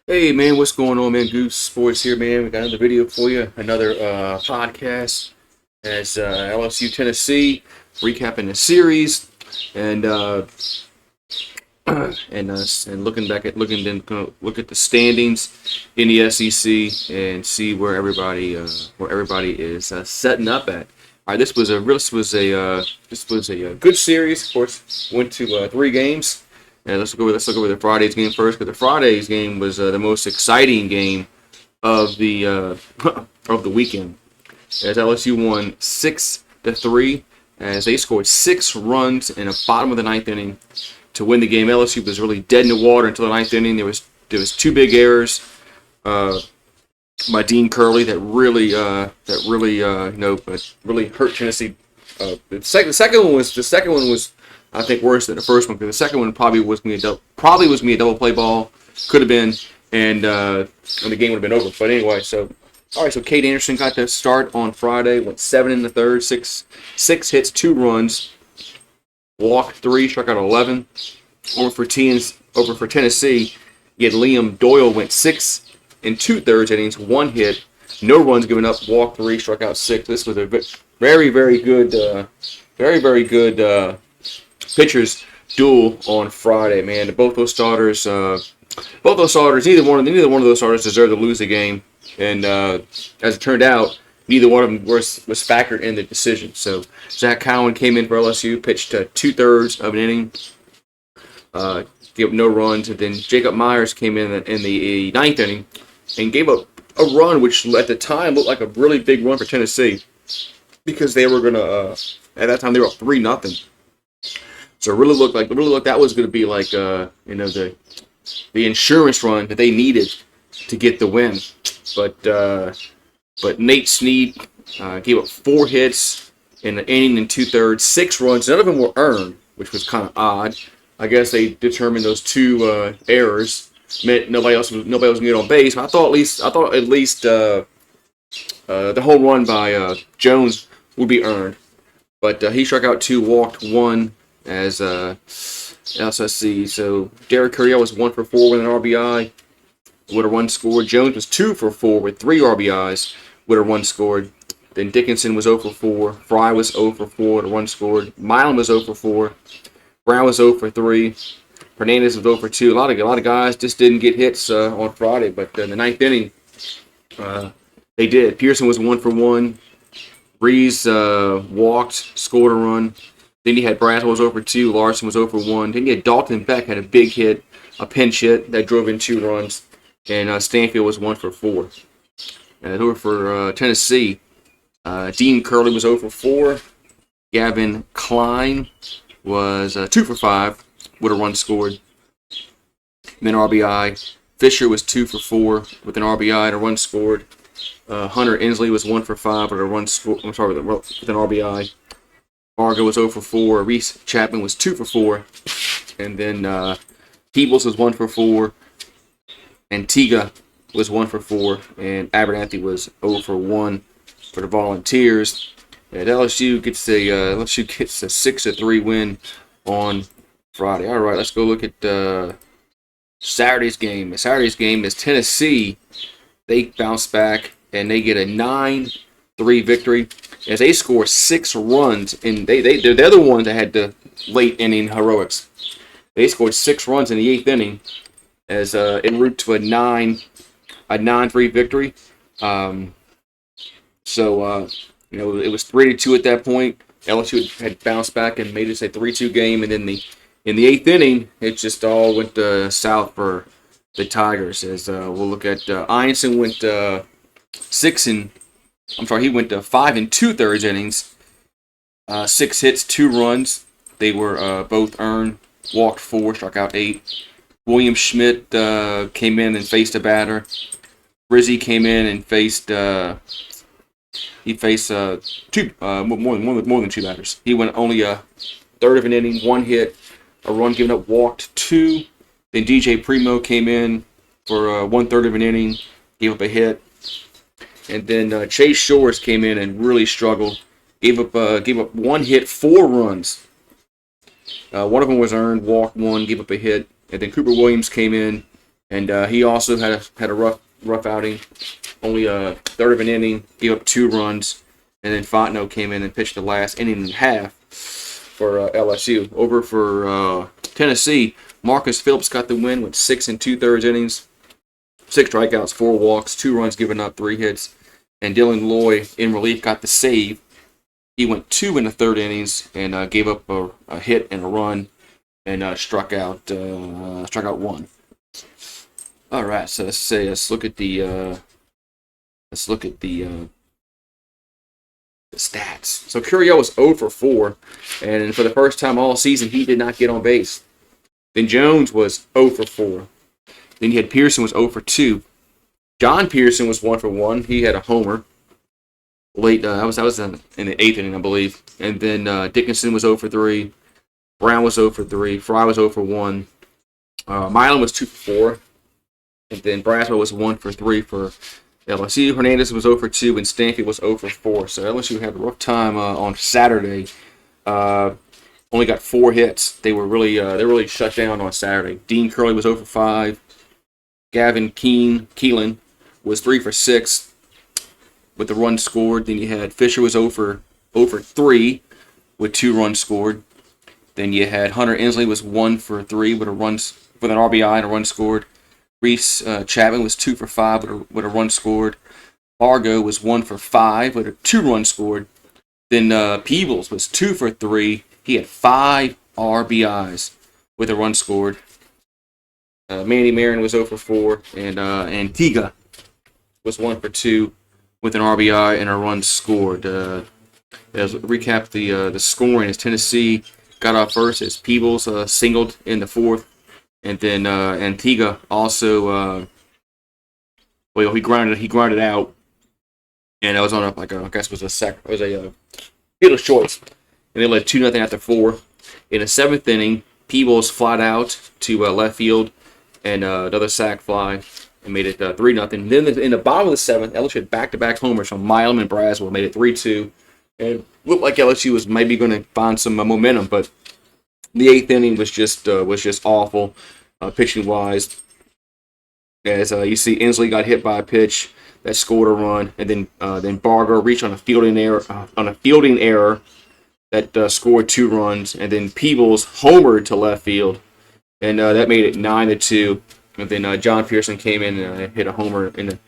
Hey man, what's going on, man? GooseSports here, man. We got another video for you, another podcast as LSU Tennessee recapping the series and and looking back at look at the standings in the SEC and see where everybody is setting up at. All right, this was a good series. Of course, went to 3 games. And let's look over the Friday's game first, because the Friday's game was the most exciting game of the of the weekend, as LSU won 6-3, as they scored 6 runs in the bottom of the ninth inning to win the game. LSU was really dead in the water until the ninth inning. There was 2 big errors uh, by Dean Curley that really hurt Tennessee. The second one was, I think, worse than the first one, because the second one probably was going to be a double play ball, could have been, and the game would have been over. But anyway, so Kate Anderson got to start on Friday, went 7 in the third, six hits, 2 runs, walked 3, struck out 11. Over for Tennessee, you had Liam Doyle, went 6 in 2/3 innings, 1 hit, no runs given up, walked 3, struck out 6. This was a very, very good, pitchers duel on Friday, man. Both those starters, neither one of those starters deserved to lose the game, and as it turned out, neither one of them was factored in the decision. So Zach Cowan came in for LSU, pitched 2/3 of an inning, gave up no runs, and then Jacob Myers came in the ninth inning and gave up a run, which at the time looked like a really big run for Tennessee, because they were gonna at that time they were up 3-0. So it really looked like that was going to be like the insurance run that they needed to get the win. But Nate Snead gave up 4 hits in an inning and 2/3, 6 runs. None of them were earned, which was kind of odd. I guess they determined those 2 errors meant nobody was going to get on base. I thought at least the home run by Jones would be earned, but he struck out 2, walked 1. As let's see, so Derek Carriel was 1 for 4 with an RBI, with a run scored. Jones was 2 for 4 with 3 RBIs, with a run scored. Then Dickinson was 0 for 4. Fry was 0 for 4 with a run scored. Milam was 0 for 4. Brown was 0 for 3. Hernandez was 0 for 2. A lot of guys just didn't get hits on Friday, but in the ninth inning, they did. Pearson was 1 for 1. Reese walked, scored a run. Then you had Braswell was 0 for 2, Larson was 0 for 1. Then you had Dalton Beck had a big hit, a pinch hit that drove in 2 runs, and Stanfield was 1 for 4. And over for Tennessee, Dean Curley was 0 for 4. Gavin Klein was 2 for 5 with a run scored. And then RBI. Fisher was 2 for 4 with an RBI and a run scored. Hunter Inslee was 1 for 5 with a run scored. With an RBI. Varga was 0 for 4. Reese Chapman was 2 for 4. And then Peebles was 1 for 4. Antigua was 1 for 4. And Abernathy was 0 for 1 for the Volunteers. And LSU gets a 6-3 win on Friday. All right, let's go look at Saturday's game. Saturday's game is Tennessee. They bounce back and they get a 9-3 victory, as they score 6 runs, and they're the ones that had the late inning heroics. They scored 6 runs in the 8th inning, as en route to a 9-3 victory. It was 3-2 at that point. LSU had bounced back and made it a 3-2 game, and then in the 8th inning, it just all went south for the Tigers. As we'll look at Einstein went he went 5 2/3 innings, 6 hits, 2 runs. They were both earned. Walked 4, struck out 8. William Schmidt came in and faced a batter. Rizzi came in and faced more than 2 batters. He went only a third of an inning, 1 hit, a run given up, walked 2. Then DJ Primo came in for 1/3 of an inning, gave up a hit. And then Chase Shores came in and really struggled. Gave up 1 hit, 4 runs. One of them was earned, walked 1, gave up a hit. And then Cooper Williams came in and he also had a rough outing. Only a third of an inning, gave up 2 runs, and then Fontenot came in and pitched the last inning and a half for LSU. Over for Tennessee, Marcus Phillips got the win with 6 2/3 innings, 6 strikeouts, 4 walks, 2 runs given up, 3 hits, and Dylan Loy in relief got the save. He went 2 1/3 innings and gave up a hit and a run, and struck out 1. All right, so let's look at the stats. So Curiel was 0 for 4, and for the first time all season, he did not get on base. Then Jones was 0 for 4. Then you had Pearson was 0 for 2. John Pearson was 1 for 1. He had a homer late. That was in the 8th inning, I believe. And then Dickinson was 0 for 3. Brown was 0 for 3. Fry was 0 for 1. Milan was 2 for 4. And then Braswell was 1 for 3 for LSU. Hernandez was 0 for 2, and Stanfield was 0 for 4. So LSU had a rough time on Saturday. Only got 4 hits. They were really shut down on Saturday. Dean Curley was 0 for 5. Gavin Keelan was 3 for 6 with the run scored. Then you had Fisher was 0 for 3 with 2 runs scored. Then you had Hunter Inslee was 1 for 3 with an RBI and a run scored. Reese Chapman was 2 for 5 with a run scored. Fargo was 1 for 5 with a 2 runs scored. Then Peebles was 2 for 3. He had 5 RBIs with a run scored. Manny Marin was 0 for 4, and Antigua was 1 for 2 with an RBI and a run scored. As recap the scoring, as Tennessee got off first, as Peebles singled in the 4th, and then Antigua also he grounded out, and that was on a field choice, and they led 2-0 after 4. In the 7th inning, Peebles flied out to left field, and another sac fly, and made it 3-0. Then in the bottom of the 7th, LSU had back-to-back homers from Milam and Braswell, made it 3-2. And it looked like LSU was maybe going to find some momentum, but the 8th inning was just awful, pitching-wise. As you see, Inslee got hit by a pitch that scored a run, and then Barger reached on a fielding error that scored 2 runs, and then Peebles homered to left field, and that made it 9-2. And then John Pearson came in and hit a homer in the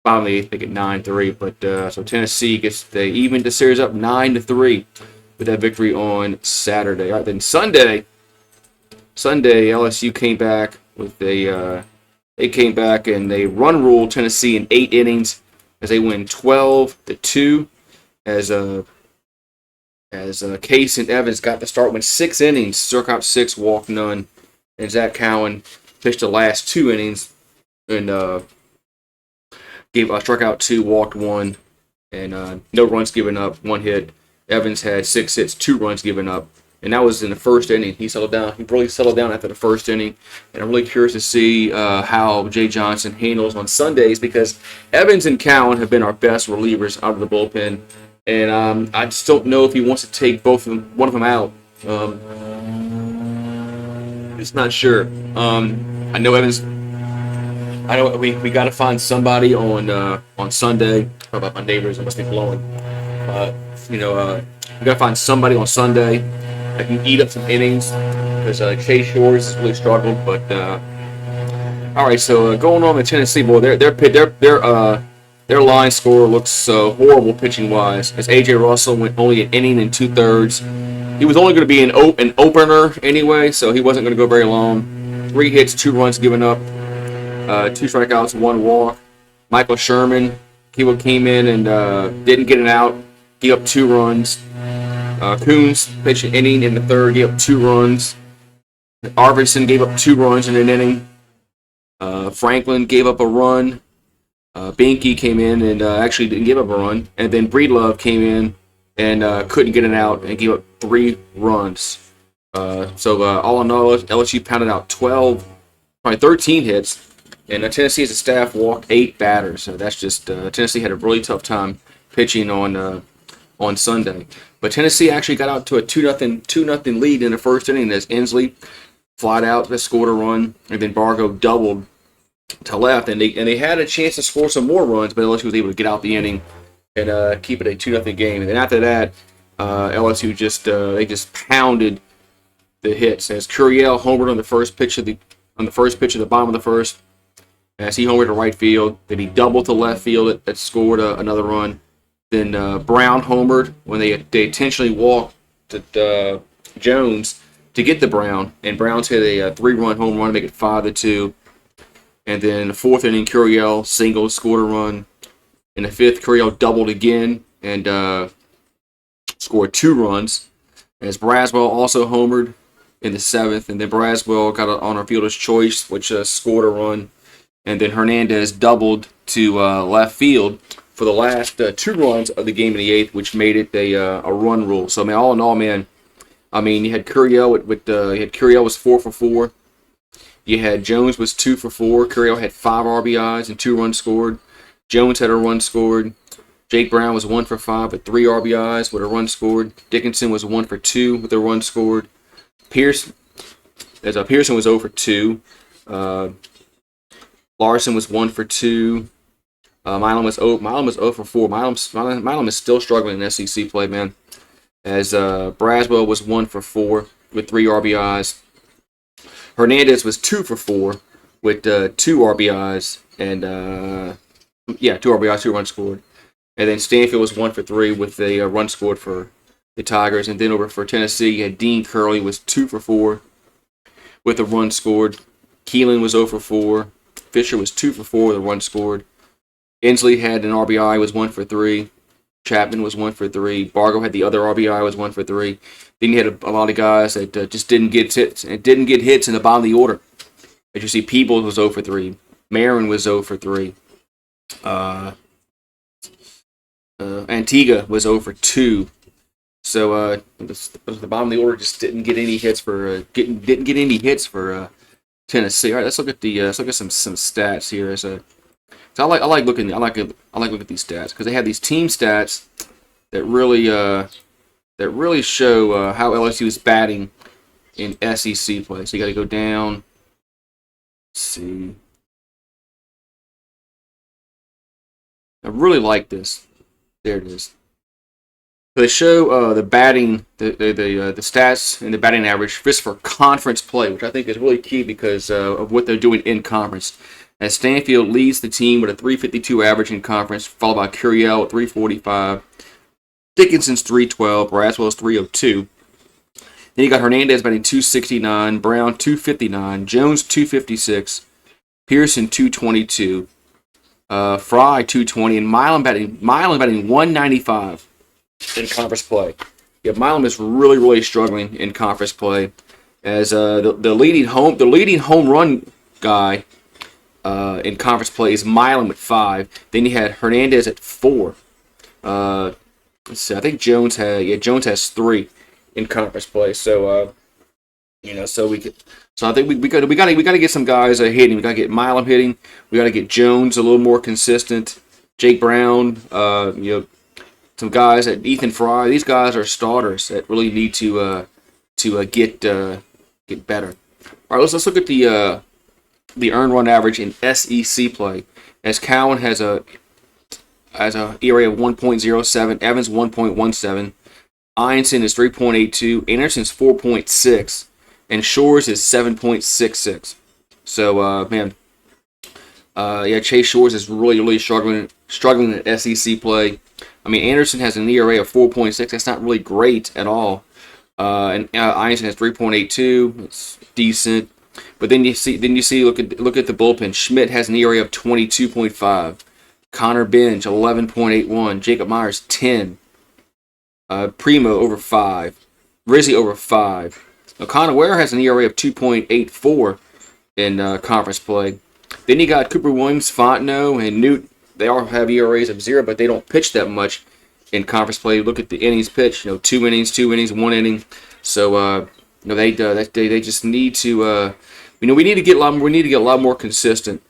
bottom of the 8th, at 9-3. But so Tennessee they evened the series up 9-3 with that victory on Saturday. All right, then Sunday LSU came back with they came back and they run ruled Tennessee in 8 innings as they win 12-2. As Case and Evans got the start, went 6 innings, struck out 6, walked none, and Zach Cowan pitched the last 2 innings and struck out 2, walked 1, and no runs given up, 1 hit. Evans had 6 hits, 2 runs given up, and that was in the 1st inning. He really settled down after the 1st inning, and I'm really curious to see how Jay Johnson handles on Sundays, because Evans and Cowan have been our best relievers out of the bullpen, and I just don't know if he wants to take one of them out. Just not sure. I know Evans. I know we got to find somebody on Sunday. How about my neighbors? It must be blowing. We got to find somebody on Sunday that can eat up some innings, because Chase Shores has really struggled. But all right, so going on with Tennessee, boy, their line score looks horrible pitching wise. As AJ Russell went only an inning and 2/3. He was only going to be an opener anyway, so he wasn't going to go very long. 3 hits, 2 runs given up, 2 strikeouts, 1 walk. Michael Sherman, he came in and didn't get an out. Gave up 2 runs. Coons pitched an inning in the 3rd, gave up 2 runs. Arvidsson gave up 2 runs in an inning. Franklin gave up a run. Binky came in and actually didn't give up a run. And then Breedlove came in and couldn't get an out and gave up 3 runs. So all in all, LSU pounded out 13 hits, and Tennessee as a staff walked 8 batters. So that's just Tennessee had a really tough time pitching on Sunday. But Tennessee actually got out to a 2-0 lead in the 1st inning as Inslee flied out, that scored a run, and then Bargo doubled to left, and they had a chance to score some more runs, but LSU was able to get out the inning and keep it a 2-0 game. And then after that, LSU just pounded the hits as Curiel homered on the first pitch of the bottom of the first, as he homered to right field. Then he doubled to left field that scored another run. Then Brown homered when they intentionally walked to Jones to get the Brown, and Brown's hit a 3-run home run to make it 5-2. And then in the fourth inning, Curiel single scored a run. In the fifth, Curiel doubled again and scored 2 runs. As Braswell also homered in the seventh, and then Braswell got on our fielder's choice, which scored a run. And then Hernandez doubled to left field for the last 2 runs of the game in the eighth, which made it a run rule. So, man, all in all, man, I mean, you had Curiel Curiel was 4 for 4. You had Jones was 2 for 4. Curiel had 5 RBIs and 2 runs scored. Jones had a run scored. Jake Brown was 1 for 5 with 3 RBIs with a run scored. Dickinson was 1 for 2 with a run scored. Pearson was 0 for 2. Larson was 1 for 2. Milam was 0 for 4. Milam is still struggling in SEC play, man. As Braswell was 1 for 4 with 3 RBIs. Hernandez was 2 for 4 with 2 RBIs and 2 RBIs, 2 runs scored. And then Stanfield was 1 for 3 with a run scored for the Tigers. And then over for Tennessee, you had Dean Curley was 2 for 4 with a run scored. Keelan was 0 for 4. Fisher was 2 for 4 with a run scored. Inslee had an RBI, was 1 for 3. Chapman was 1 for 3. Bargo had the other RBI, was 1 for 3. Then you had a lot of guys that just didn't get hits in the bottom of the order. As you see, Peebles was 0 for 3. Marin was 0 for 3. Antigua was 0 for 2. So the bottom of the order just didn't get any hits for Tennessee. All right, let's look at some stats here. So I like looking at these stats because they have these team stats that really show how LSU is batting in SEC play. So you got to go down. Let's see. I really like this. There it is. So they show the batting, the stats and the batting average just for conference play, which I think is really key because of what they're doing in conference. As Stanfield leads the team with a 352 average in conference, followed by Curiel at 345, Dickinson's 312, Braswell's 302. Then you got Hernandez batting 269, Brown 259, Jones 256, Pearson 222, Fry 220, and Milam batting 195 in conference play. Yeah, Milam is really struggling in conference play as the leading home run guy in conference play is Milam at 5. Then you had Hernandez at 4. Let's see, I think Jones has 3 in conference play. So I think we got to get some guys hitting. We got to get Milam hitting. We got to get Jones a little more consistent. Jake Brown, some guys at Ethan Fry. These guys are starters that really need to get better. All right, let's look at the earned run average in SEC play. As Cowan has a ERA of 1.07, Evans 1.17, Ianson is 3.82, Anderson's 4.6, and Shores is 7.66. So Chase Shores is really struggling in SEC play. I mean, Anderson has an ERA of 4.6. That's not really great at all. And Ianson has 3.82. It's decent. But then you see, look at the bullpen. Schmidt has an ERA of 22.5. Connor Benj 11.81. Jacob Myers 10. Primo over 5. Rizzi over 5. Now, Connor Ware has an ERA of 2.84 in conference play. Then you got Cooper Williams, Fontenot, and Newt. They all have ERAs of 0, but they don't pitch that much in conference play. Look at the innings pitched. 2 innings, 1 inning. So they just need to. We need to get a lot more consistent.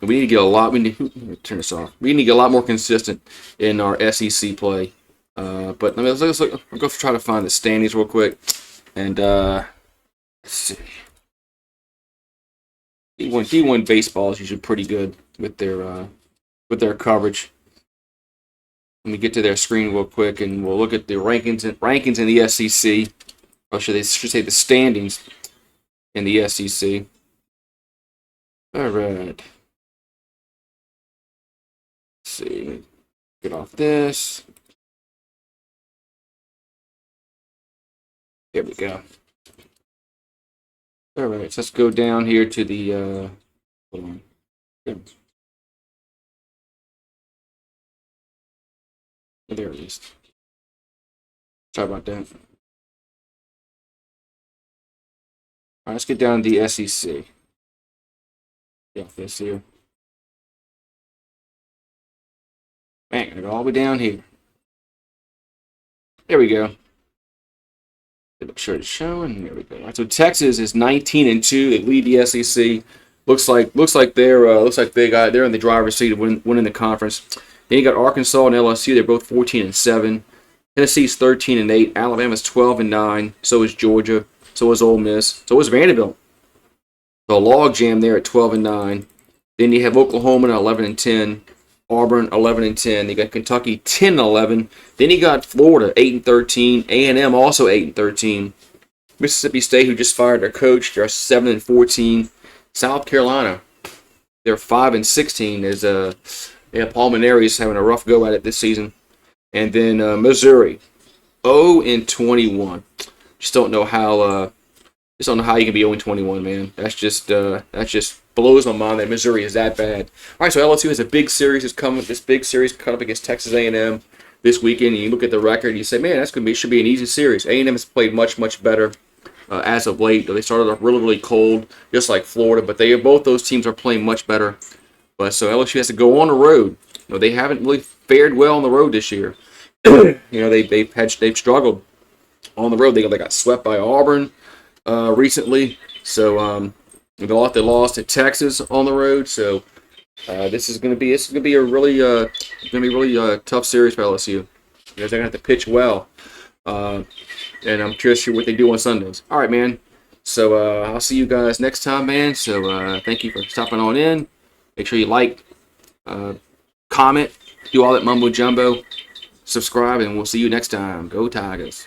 We need to get a lot. Turn this off. We need to get a lot more consistent in our SEC play. But let's look. I'll go try to find the standings real quick, and let's see. D1 baseball is usually pretty good with their coverage. Let me get to their screen real quick, and we'll look at the rankings in the SEC. Or should say the standings in the SEC. All right. Let's see. Get off this. There we go. All right, so let's go down here to the. Hold on. Good. Oh, there it is. Sorry about that. All right, let's get down to the SEC. Yeah, this here. Man, gonna go all the way down here. There we go. Make sure it's showing. There we go. All right, so Texas is 19-2. They lead the SEC. Looks like they're in the driver's seat of winning the conference. Then you got Arkansas and LSU. They're both 14-7. Tennessee's 13-8. Alabama's 12-9. So is Georgia. So is Ole Miss. So is Vanderbilt. The log jam there at 12-9. Then you have Oklahoma at 11-10. Auburn 11-10. You got Kentucky 10-11. Then you got Florida 8-13. A&M also 8-13. Mississippi State, who just fired their coach, they're 7-14. South Carolina, they're 5-16. As Paul Maneri's having a rough go at it this season. And then Missouri 0-21. Just don't know how. Just don't know how you can be 0-21, man. That just blows my mind that Missouri is that bad. All right, so LSU has a big series This big series cut up against Texas A&M this weekend. And you look at the record, and you say, man, should be an easy series. A&M has played much better as of late. They started off really cold, just like Florida, but both those teams are playing much better. But so LSU has to go on the road. They haven't really fared well on the road this year. They've struggled on the road. They got swept by Auburn recently. So they lost to Texas on the road. So this is going to be a really tough series for LSU. They're going to have to pitch well. And I'm curious what they do on Sundays. All right, man. So I'll see you guys next time, man. So thank you for stopping on in. Make sure you like, comment, do all that mumbo jumbo, subscribe, and we'll see you next time. Go Tigers.